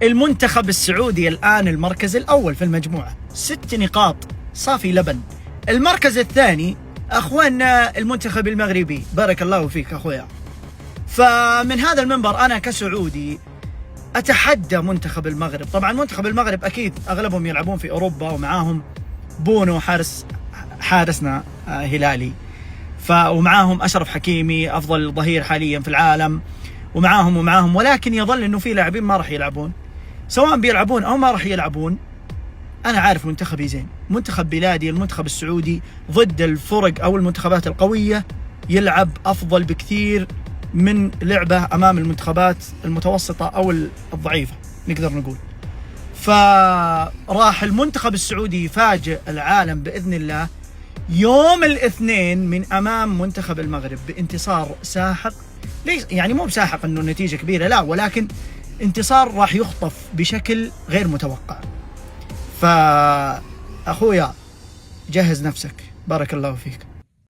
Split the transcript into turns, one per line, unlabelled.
المنتخب السعودي الآن المركز الأول في المجموعة 6 نقاط صافي لبن. المركز الثاني أخواننا المنتخب المغربي، بارك الله فيك أخويا. فمن هذا المنبر أنا كسعودي أتحدى منتخب المغرب. طبعا منتخب المغرب أكيد أغلبهم يلعبون في أوروبا ومعاهم بونو حارسنا هلالي، ومعاهم أشرف حكيمي أفضل ظهير حاليا في العالم، ومعاهم ولكن يظل أنه في لاعبين ما راح يلعبون، سواء بيلعبون أو ما راح يلعبون. أنا عارف منتخبي زين، منتخب بلادي المنتخب السعودي ضد الفرق أو المنتخبات القوية يلعب أفضل بكثير من لعبة أمام المنتخبات المتوسطة أو الضعيفة نقدر نقول. فراح المنتخب السعودي يفاجئ العالم بإذن الله يوم الاثنين من أمام منتخب المغرب بانتصار ساحق. ليس يعني مو بساحق أنه نتيجة كبيرة، لا، ولكن انتصار راح يخطف بشكل غير متوقع. فأخويا جهز نفسك، بارك الله فيك.